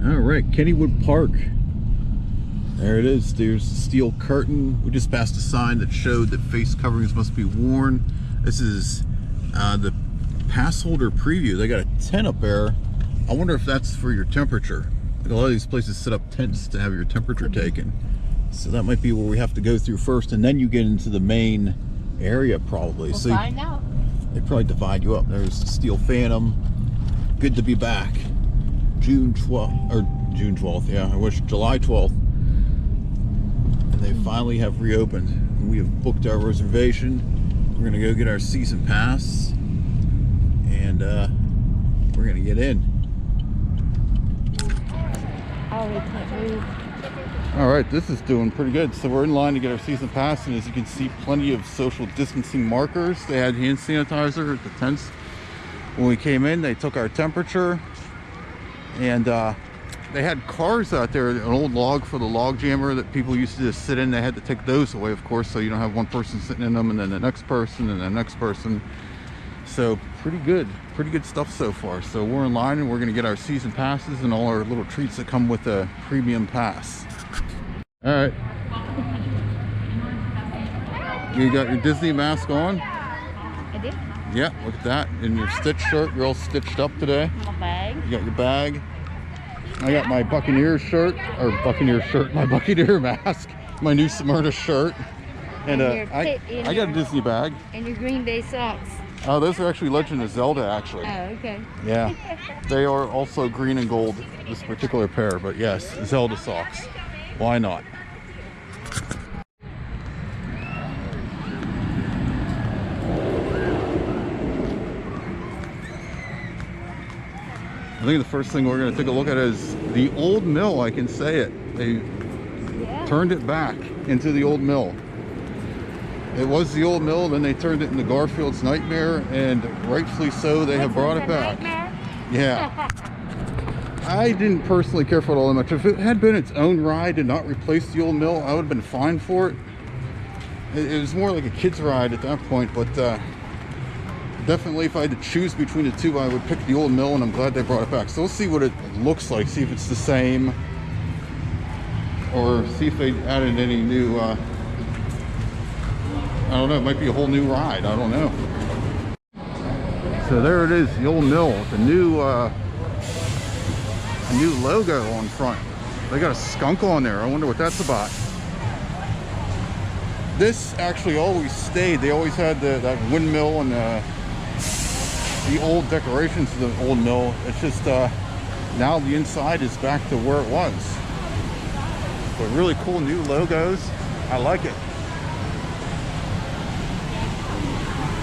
All right, Kennywood Park. There it is. There's the steel curtain. We just passed a sign that showed that face coverings must be worn. This is the passholder preview. They got a tent up there. I wonder if that's for your temperature. A lot of these places set up tents to have your temperature taken. So that might be where we have to go through first, and then you get into the main area probably. We'll so find out. They probably divide you up. There's the steel phantom. Good to be back. June 12th, yeah, I wish July 12th. And they finally have reopened. We have booked our reservation. We're gonna go get our season pass, and we're gonna get in. Oh, we can't move. All right, this is doing pretty good. So we're in line to get our season pass, and as you can see, plenty of social distancing markers. They had hand sanitizer at the tents. When we came in, they took our temperature, and they had cars out there, an old log for the log jammer that people used to just sit in. They had to take those away, of course, so you don't have one person sitting in them and then the next person and the next person. So pretty good stuff so far. So we're in line, and we're gonna get our season passes and all our little treats that come with a premium pass. All right. You got your Disney mask on? I did. Yeah, look at that. And your Stitch shirt, you're all stitched up today. My bag. You got your bag. I got my Buccaneers shirt, my Buccaneer mask, my new Smyrna shirt. And I got a Disney bag. And your Green Bay socks. Oh, those are actually Legend of Zelda, actually. Oh, okay. Yeah. They are also green and gold, this particular pair, but yes, Zelda socks. Why not? I think the first thing we're going to take a look at is the old mill. I can say it. They turned it back into the old mill. It was the old mill, then they turned it into Garfield's Nightmare, and rightfully so, they have brought it back. Yeah. I didn't personally care for it all that much. If it had been its own ride and not replaced the old mill, I would have been fine for it. It was more like a kid's ride at that point, but definitely if I had to choose between the two, I would pick the old mill, and I'm glad they brought it back. So we'll see what it looks like, see if it's the same, or see if they added any new, I don't know, it might be a whole new ride, I don't know. So there it is, the old mill, the new logo on front. They got a skunk on there. I wonder what that's about. This actually always stayed. They always had that windmill and the old decorations of the old mill. It's just now the inside is back to where it was. But really cool new logos. I like it.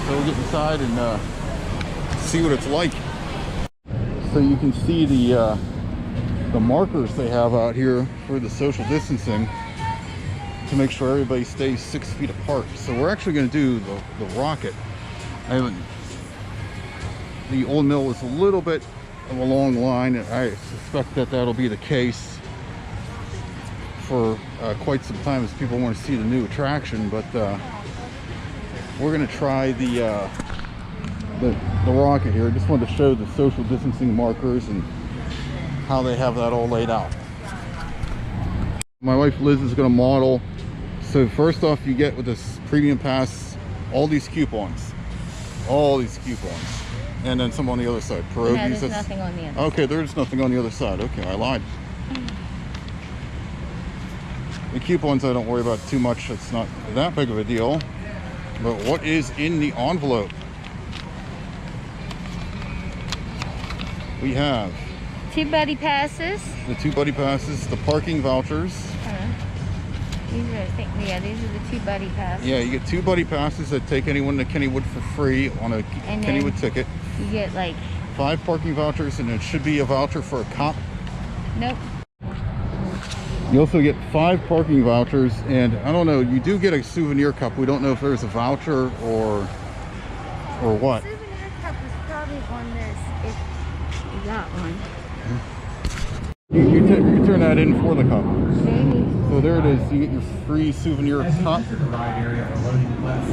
So we'll get inside and see what it's like. So you can see the markers they have out here for the social distancing to make sure everybody stays 6 feet apart. So we're actually going to do the rocket. The old mill is a little bit of a long line, and I suspect that that'll be the case for quite some time as people want to see the new attraction. But we're going to try the rocket here. I just wanted to show the social distancing markers and how they have that all laid out. My wife Liz is going to model. So first off, you get with this premium pass all these coupons, and then some on the other side. Pierogies. No, there's nothing on the other side. Okay, there's nothing on the other side. Okay, I lied. The coupons I don't worry about too much. It's not that big of a deal. But what is in the envelope? We have 2 buddy passes. the 2 buddy passes, the parking vouchers. These are, I think, yeah, these are the 2 buddy passes. Yeah, you get 2 buddy passes that take anyone to Kennywood for free on a Kennywood ticket. You get like 5 parking vouchers, and it should be a voucher for a cop. Nope. You also get 5 parking vouchers, and I don't know, you do get a souvenir cup. We don't know if there's a voucher or what. The souvenir cup is probably on this if you got one. You turn that in for the cup. Maybe. So there it is. You get your free souvenir cup,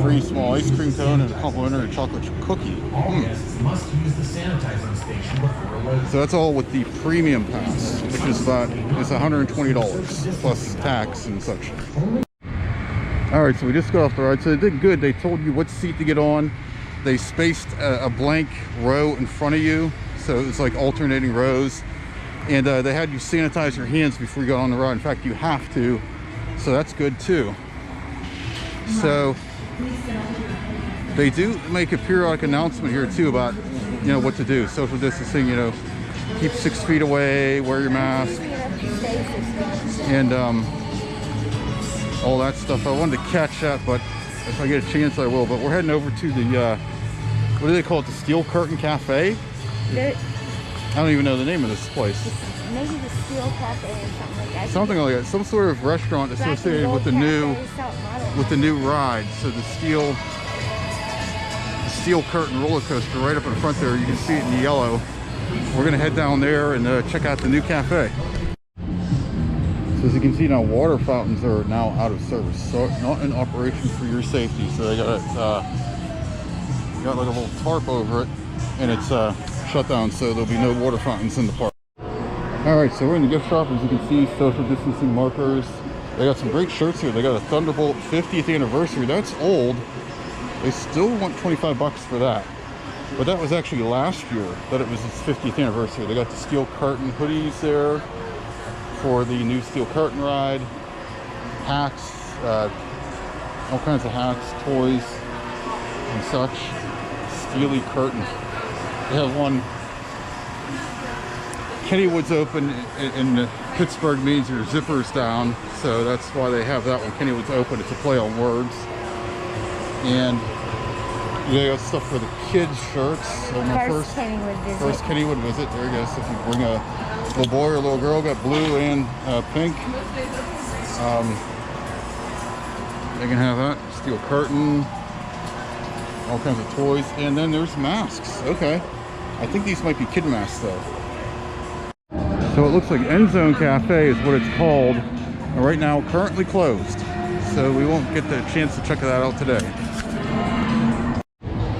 free small ice cream cone, and a complimentary chocolate cookie. So that's all with the premium pass, which is it's $120 plus tax and such. All right, so we just got off the ride. So they did good. They told you what seat to get on. They spaced a blank row in front of you, so it was like alternating rows. And they had you sanitize your hands before you got on the ride. In fact, you have to, so that's good too. So they do make a periodic announcement here too about, you know, what to do. Social distancing, you know, keep 6 feet away, wear your mask, and all that stuff. I wanted to catch that, but if I get a chance, I will. But we're heading over to the, what do they call it? The Steel Curtain Cafe? I don't even know the name of this place. Maybe the Steel Cafe or something like that. Something like that. Some sort of restaurant associated with the new ride. So the Steel Curtain roller coaster right up in front there. You can see it in yellow. We're gonna head down there and check out the new cafe. So as you can see now, water fountains are now out of service, so not in operation for your safety. So they got like a little tarp over it, and it's shut down, so there'll be no water fountains in the park. All right, so we're in the gift shop. As you can see, social distancing markers. They got some great shirts here. They got a Thunderbolt 50th anniversary. That's old. They still want 25 bucks for that. But that was actually last year that it was its 50th anniversary. They got the Steel Curtain hoodies there for the new Steel Curtain ride. Hats, all kinds of hats, toys, and such. Steely curtains. They have one. Kennywood's open in Pittsburgh means your zipper's down, so that's why they have that one. Kennywood's open. It's a play on words. And they got stuff for the kids' shirts. So my first Kennywood visit. There you go. So if you bring a little boy or a little girl, got blue and pink. They can have that. Steel curtain. All kinds of toys. And then there's masks. Okay. I think these might be kid masks though. So it looks like End Zone Cafe is what it's called. And right now, currently closed. So we won't get the chance to check that out today.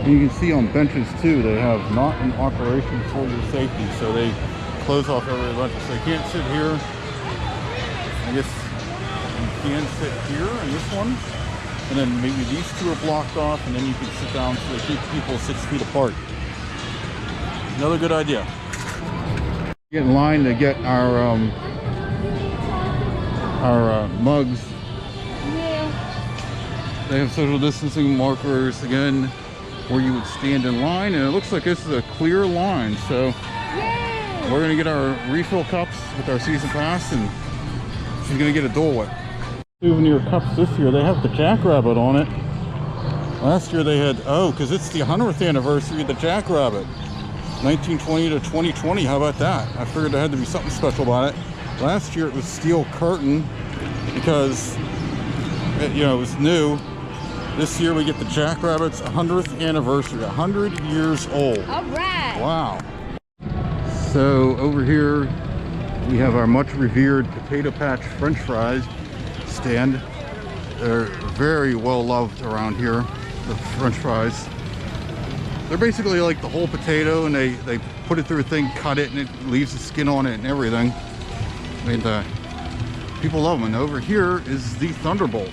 And you can see on benches too, they have not in operation for your safety. So they close off every bench. So you can't sit here. I guess you can sit here in this one. And then maybe these two are blocked off, and then you can sit down so they keep people 6 feet apart. Another good idea. Get in line to get our mugs. Yeah. They have social distancing markers again where you would stand in line, and it looks like this is a clear line. So yay! We're gonna get our refill cups with our season pass, and she's gonna get a Dole Whip. Souvenir cups this year, they have the Jackrabbit on it. Last year they had, because it's the 100th anniversary of the Jackrabbit. 1920 to 2020, how about that? I figured there had to be something special about it. Last year it was Steel Curtain because it was new. This year we get the Jackrabbit's 100th anniversary, 100 years old. All right. Wow. So over here we have our much revered Potato Patch French fries stand. They're very well loved around here, the French fries. They're basically like the whole potato, and they put it through a thing, cut it, and it leaves the skin on it and everything. And people love them. And over here is the Thunderbolt.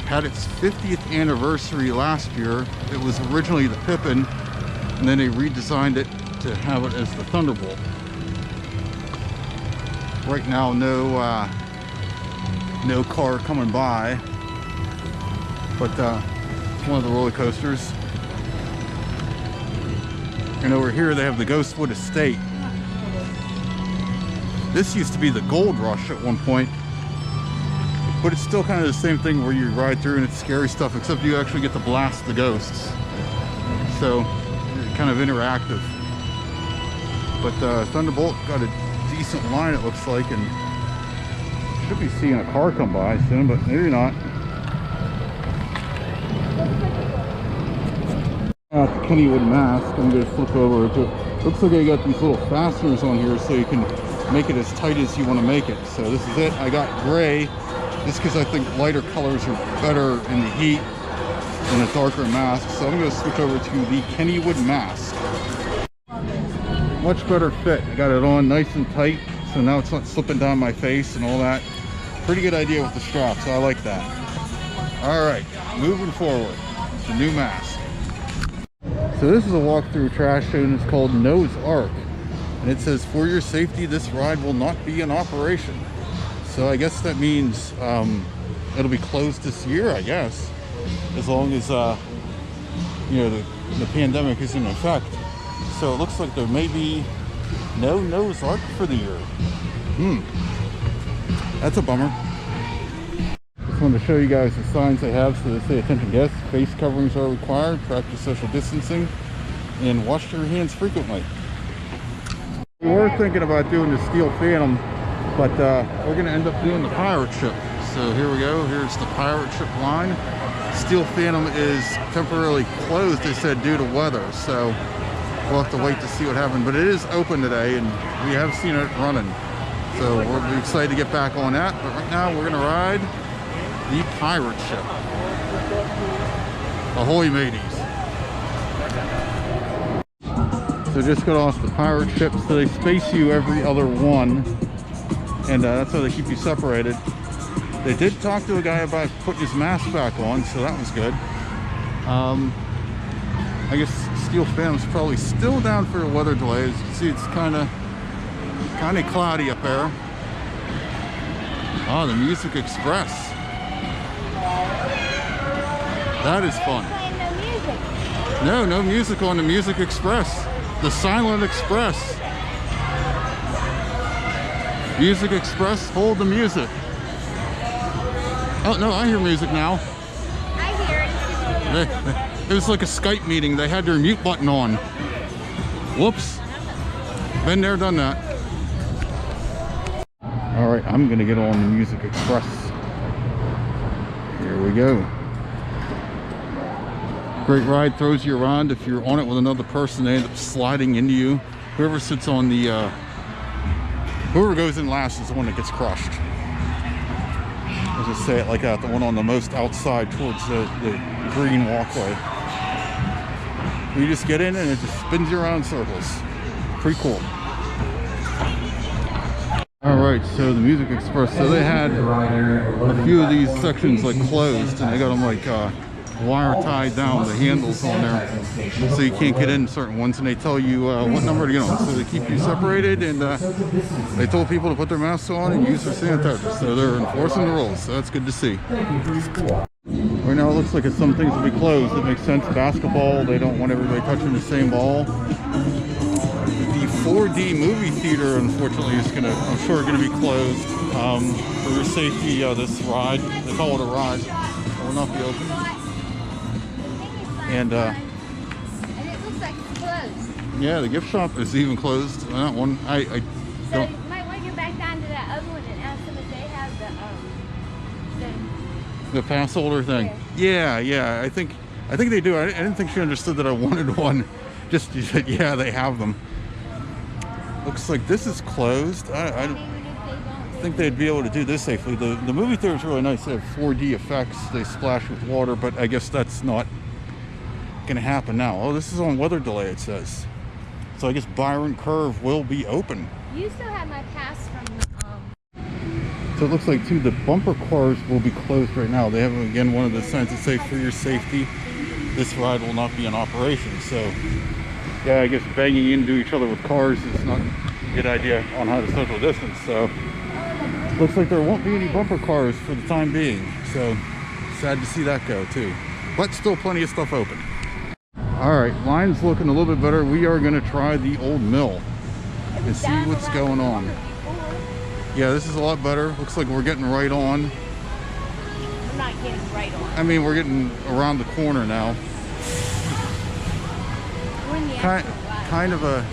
Had its 50th anniversary last year. It was originally the Pippin, and then they redesigned it to have it as the Thunderbolt. Right now, no car coming by, but it's one of the roller coasters. And over here they have the Ghostwood Estate. This used to be the Gold Rush at one point, but it's still kind of the same thing where you ride through and it's scary stuff, except you actually get to blast the ghosts. So kind of interactive. But Thunderbolt got a decent line, it looks like, and should be seeing a car come by soon, but maybe not. At the Kennywood mask, I'm going to flip over. It looks like I got these little fasteners on here so you can make it as tight as you want to make it. So this is it. I got gray just because I think lighter colors are better in the heat than a darker mask. So I'm going to switch over to the Kennywood mask. Much better fit. I got it on nice and tight, so now it's not slipping down my face and all that. Pretty good idea with the strap, so I like that. All right, moving forward, the new mask. So this is a walkthrough trash chute, and it's called Noah's Ark. And it says, for your safety, this ride will not be in operation. So I guess that means it'll be closed this year, I guess. As long as, you know, the pandemic is in effect. So it looks like there may be no Noah's Ark for the year. That's a bummer. Just wanted to show you guys the signs they have. So they say, attention guests, face coverings are required, practice social distancing, and wash your hands frequently. We were thinking about doing the Steel Phantom, but we're going to end up doing the pirate ship. So here we go. Here's the pirate ship line. Steel Phantom is temporarily closed, they said, due to weather. So we'll have to wait to see what happens. But it is open today, and we have seen it running. So we're excited to get back on that. But right now we're going to ride the pirate ship. Ahoy, mateys. So just got off the pirate ship. So they space you every other one. And that's how they keep you separated. They did talk to a guy about putting his mask back on, so that was good. I guess Steel Phantom's probably still down for a weather delay. As you can see, it's kind of cloudy up there. Oh, the Music Express. That is fun. No music on the Music Express. The Silent Express. Music Express, hold the music. Oh no, I hear music now. I hear it. It was like a Skype meeting. They had their mute button on. Whoops. Been there, done that. All right, I'm gonna get on the Music Express. Here we go. Great ride, throws you around. If you're on it with another person, they end up sliding into you. Whoever sits on the, whoever goes in last is the one that gets crushed. I'll just say it like that, the one on the most outside towards the green walkway. You just get in and it just spins you around in circles. Pretty cool. Alright, so the Music Express, so they had a few of these sections like closed, and they got them like wire tied down, the handles on there, so you can't get in certain ones, and they tell you what number to get on. So they keep you separated, and they told people to put their masks on and use their sanitizer, so they're enforcing the rules, so that's good to see. Right now it looks like some things will be closed. It makes sense. Basketball, they don't want everybody touching the same ball. The 4D movie theater, unfortunately, is gonna, I'm sure, gonna be closed for your safety. This ride, they call it a ride, will not be open. And it looks like it's closed. Yeah, the gift shop is even closed. That one, I So don't. you might want to go back down to that other one and ask them if they have The pass holder thing. Yeah. I think they do. I didn't think she understood that I wanted one. Just she said, yeah, they have them. Looks like this is closed. I think they'd be able to do this safely. The movie theater is really nice. They have 4D effects. They splash with water, but I guess that's not gonna happen now. Oh, this is on weather delay, it says. So I guess Byron Curve will be open. You still have my pass from So it looks like too the bumper cars will be closed right now. They have again one of the signs that say for your safety, this ride will not be in operation. So yeah, I guess banging into each other with cars is not a good idea on how to social distance. So looks like there won't be any bumper cars for the time being. So sad to see that go too. But still plenty of stuff open. Alright, line's looking a little bit better. We are going to try the old mill and see what's going on. Yeah, this is a lot better. Looks like we're getting right on. We're not getting right on. I mean, we're getting around the corner now. We're in the Kind of a,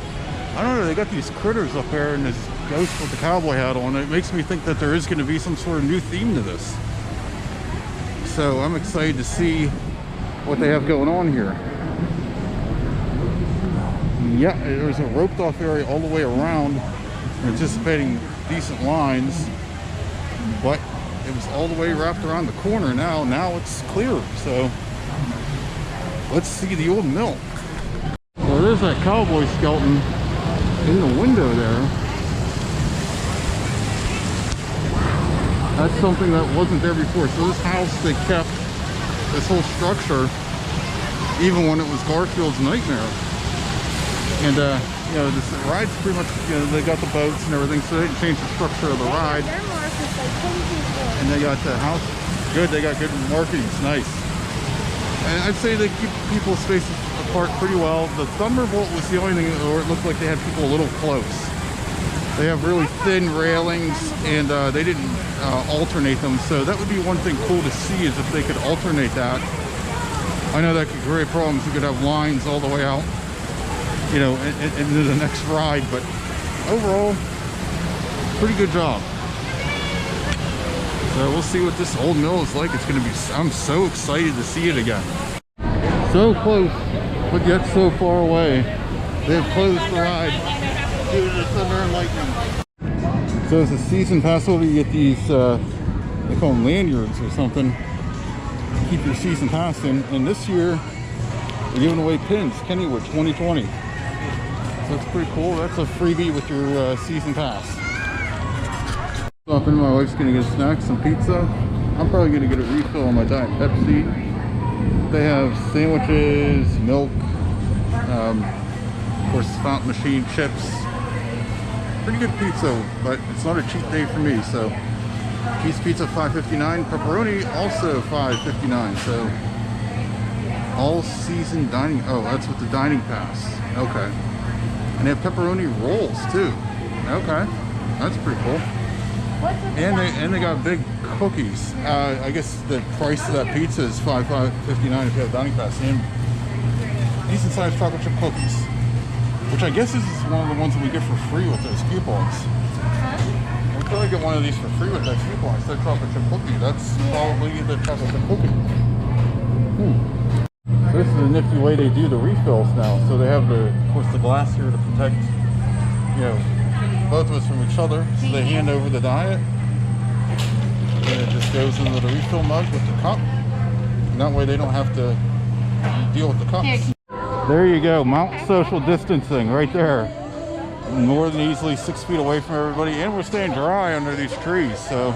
I don't know, they got these critters up there and this ghost with the cowboy hat on. It makes me think that there is going to be some sort of new theme to this. So I'm excited to see what they have going on here. Yeah, there's a roped off area all the way around. anticipating decent lines, but it was all the way wrapped around the corner. Now it's clear. So let's see the old mill. Well, there's that cowboy skeleton in the window there. That's something that wasn't there before. So this house, they kept this whole structure even when it was Garfield's nightmare. And you know, this ride's pretty much, you know, they got the boats and everything, so they didn't change the structure of the ride. And they got the house good. They got good marketing. It's nice. And I'd say they keep people's spaces apart pretty well. The Thunderbolt was the only thing where it looked like they had people a little close. They have really thin railings, and they didn't alternate them. So that would be one thing cool to see, is if they could alternate that. I know that could create problems. You could have lines all the way out, you know, into the next ride. But overall, pretty good job. So we'll see what this old mill is like. It's going to be, I'm so excited to see it again. So close, but yet so far away. They have closed the ride due to the thunder and lightning. So as a season pass holder, you get these, they call them lanyards or something, to keep your season pass in. And this year, we're giving away pins, Kennywood 2020. So that's pretty cool. That's a freebie with your season pass. Stopping, my wife's gonna get snacks, some pizza. I'm probably gonna get a refill on my Diet Pepsi. They have sandwiches, milk, of course, fountain machine, chips. Pretty good pizza, but it's not a cheat day for me. So, cheese pizza $5.59, pepperoni also $5.59. So, all season dining. Oh, that's with the dining pass. Okay, and they have pepperoni rolls too. Okay, that's pretty cool. And they got big cookies. I guess the price of that pizza is $5.59 if you have dining pass. And decent sized chocolate chip cookies, which I guess this is one of the ones that we get for free with those coupons. We'll probably get one of these for free with that coupon. Instead of chocolate chip cookie, that's probably the chocolate chip cookie. This is a nifty way they do the refills now. So they have the, of course, the glass here to protect, you know, both of us from each other. So they hand over the diet, and it just goes into the refill mug with the cup, and that way they don't have to deal with the cups. There you go, Mount Social Distancing right there. More than easily 6 feet away from everybody, and we're staying dry under these trees. So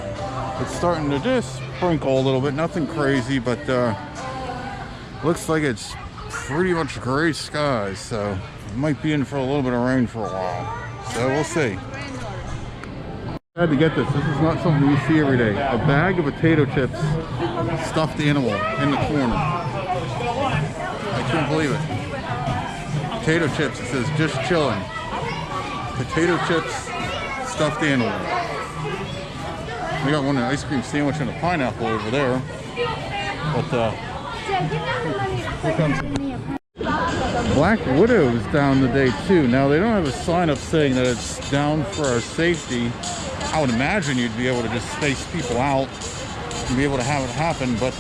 it's starting to just sprinkle a little bit, nothing crazy, but looks like it's pretty much gray skies. So it might be in for a little bit of rain for a while. So we'll see. I had to get this. This is not something you see every day. A bag of potato chips, stuffed animal in the corner. I can't believe it. Potato chips. It says just chilling. Potato chips, stuffed animal. We got one an ice cream sandwich and a pineapple over there. But here comes Black Widow's down today too. Now they don't have a sign up saying that it's down for our safety. I would imagine you'd be able to just space people out and be able to have it happen, but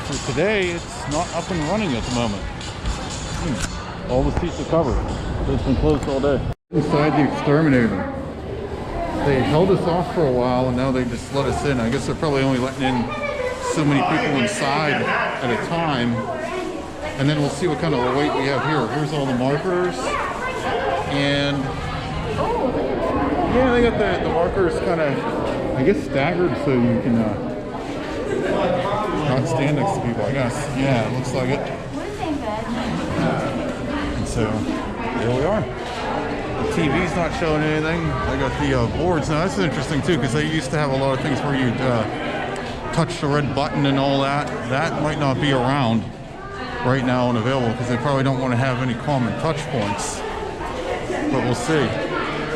for today it's not up and running at the moment. All the seats are covered. It's been closed all day. Inside the exterminator. They held us off for a while and now they just let us in. I guess they're probably only letting in so many people inside at a time. And then we'll see what kind of a wait we have here. Here's all the markers. And yeah, they got the markers kind of, I guess, staggered so you can not stand next to people, I guess. Yeah, it looks like it. And so, there we are. The TV's not showing anything. I got the boards. Now, that's interesting, too, because they used to have a lot of things where you'd touch the red button and all that. That might not be around right now and available because they probably don't want to have any common touch points. But we'll see.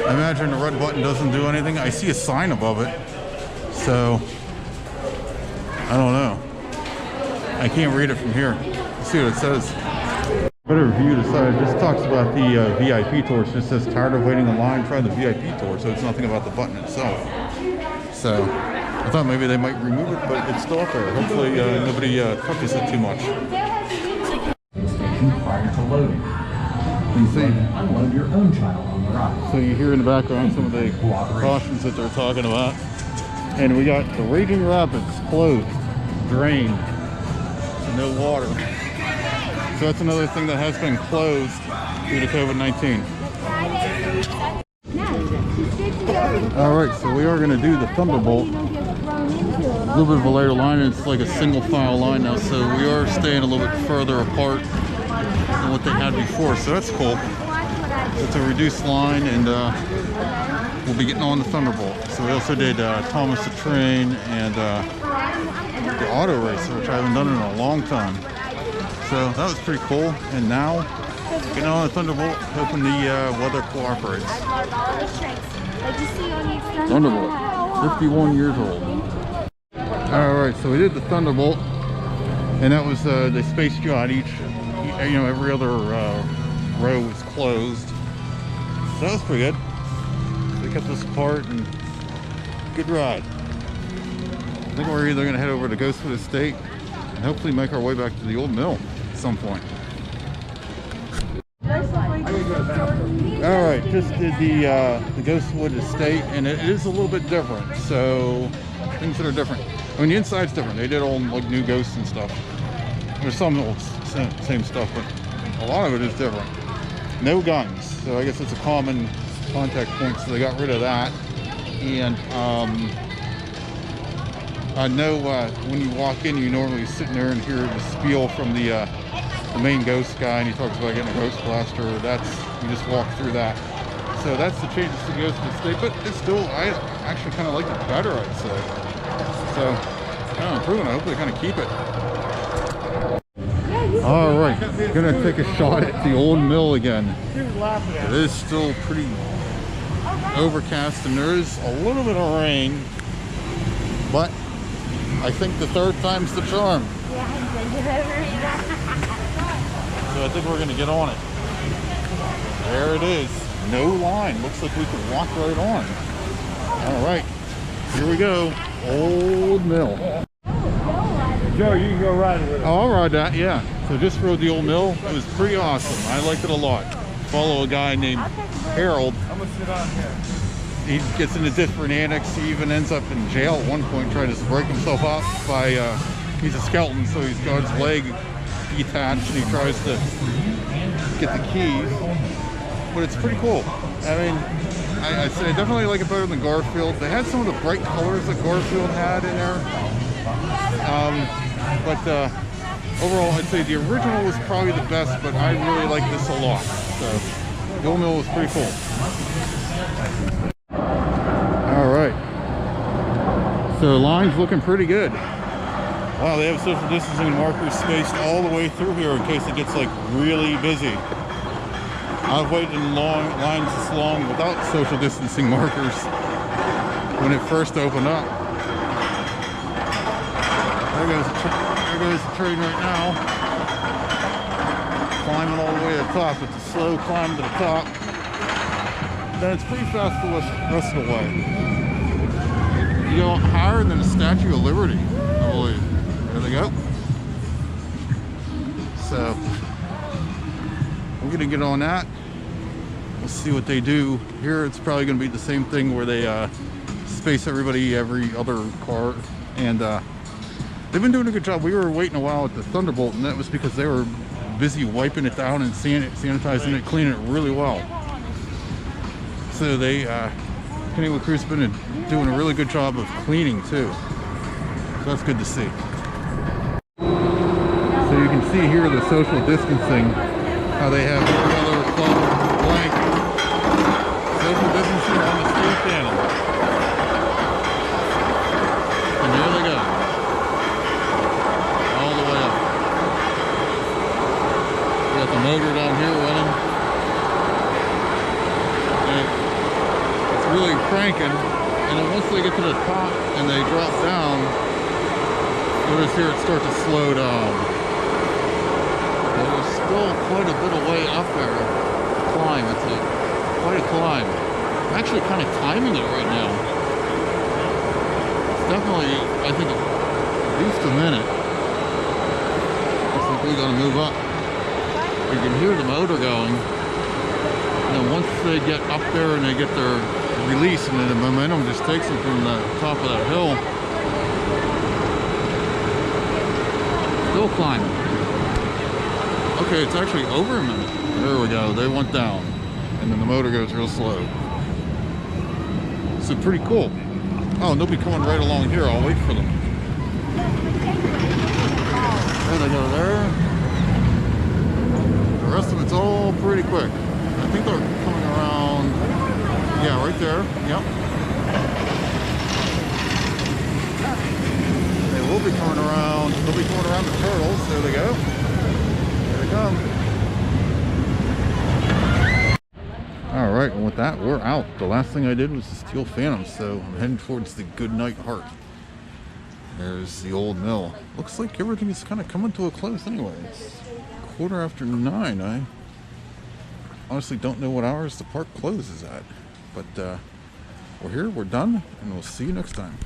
I imagine the red button doesn't do anything. I see a sign above it. So, I don't know. I can't read it from here. Let's see what it says. Better review the side. It just talks about the VIP tour. It just says, tired of waiting in line, try the VIP tour. So it's nothing about the button itself. So I thought maybe they might remove it, but it's still up there. Hopefully nobody touches it too much. Station prior to loading. Please unload your own child on So you hear in the background some of the precautions that they're talking about. And we got the Raging Rapids closed, drained, so no water. So that's another thing that has been closed due to COVID-19. Alright, so we are going to do the Thunderbolt. A little bit of a later line, and it's like a single file line now, so we are staying a little bit further apart than what they had before, so that's cool. It's a reduced line, and we'll be getting on the Thunderbolt. So we also did Thomas the Train and the Auto Racer, which I haven't done in a long time. So that was pretty cool. And now, getting on the Thunderbolt, hoping the weather cooperates. Thunderbolt, 51 years old. Alright, so we did the Thunderbolt, and that was they spaced you out each, you know, every other row was closed. So that was pretty good. They kept us apart, and good ride. I think we're either going to head over to Ghostwood Estate and hopefully make our way back to the old mill at some point. Alright, just did the Ghostwood Estate, and it is a little bit different. So, things that are different. I mean, the inside's different. They did all like new ghosts and stuff. There's some old same stuff, but a lot of it is different. No guns, so I guess it's a common contact point, so they got rid of that. And I know when you walk in, you normally sit there and hear the spiel from the main ghost guy, and he talks about getting a ghost blaster. That's, you just walk through that. So that's the changes to Ghostwood Estate, but it's still, I actually kind of like it better, I'd say. So, kind of improving. I hope they kind of keep it. All right, gonna take a shot at the old mill again. It is still pretty overcast, and there is a little bit of rain, but I think the third time's the charm. So I think we're gonna get on it. There it is. No line. Looks like we could walk right on. All right, here we go. Old mill. Joe, you can go ride with it. Oh, I'll ride that, yeah. So just rode the old mill. It was pretty awesome. I liked it a lot. Follow a guy named Harold. I'm gonna sit on here. He gets into different antics. He even ends up in jail at one point, trying to break himself out by, he's a skeleton, so he's got his leg detached, and he tries to get the keys. But it's pretty cool. I mean, I'd say I definitely like it better than Garfield. They had some of the bright colors that Garfield had in there. But overall, I'd say the original was probably the best, but I really like this a lot. So the old mill was pretty cool. All right. So line's looking pretty good. Wow, they have social distancing markers spaced all the way through here in case it gets like really busy. I've waited in long lines this long without social distancing markers when it first opened up. There goes the train right now. Climbing all the way to the top. It's a slow climb to the top. Then it's pretty fast the rest of the way. You go higher than the Statue of Liberty, I believe. There they go. So we're gonna get on that. We'll see what they do here. It's probably gonna be the same thing where they space everybody every other car, and they've been doing a good job. We were waiting a while at the Thunderbolt, and that was because they were busy wiping it down and sanitizing it, cleaning it really well. So they, Kennywood crew's been doing a really good job of cleaning too. So that's good to see. So you can see here the social distancing, how they have every other club blank. Social distancing on the steel panel. And there they go. All the way up. We got the motor down here running. And it's really cranking. And then once they get to the top and they drop down, you'll just hear it start to slow down. There's still quite a bit of way up there. Climb, it's quite a climb. I'm actually kind of timing it right now. It's definitely, I think, at least a minute. Looks like we gotta move up. You can hear the motor going. then once they get up there and they get their release, and then the momentum just takes them from the top of that hill. Still climbing. Okay, it's actually over a minute. There we go. They went down. And then the motor goes real slow. So pretty cool. Oh, and they'll be coming right along here. I'll wait for them. There they go there. The rest of it's all pretty quick. I think they're coming around. Yeah, right there. Yep. They will be coming around. They'll be coming around the turtles. There they go. There they come. All right, and with that, we're out. The last thing I did was the Steel Phantom, so I'm heading towards the Goodnight Heart. There's the old mill. Looks like everything is kind of coming to a close anyway. It's 9:15. I honestly don't know what hours the park closes at. But we're here, we're done, and we'll see you next time.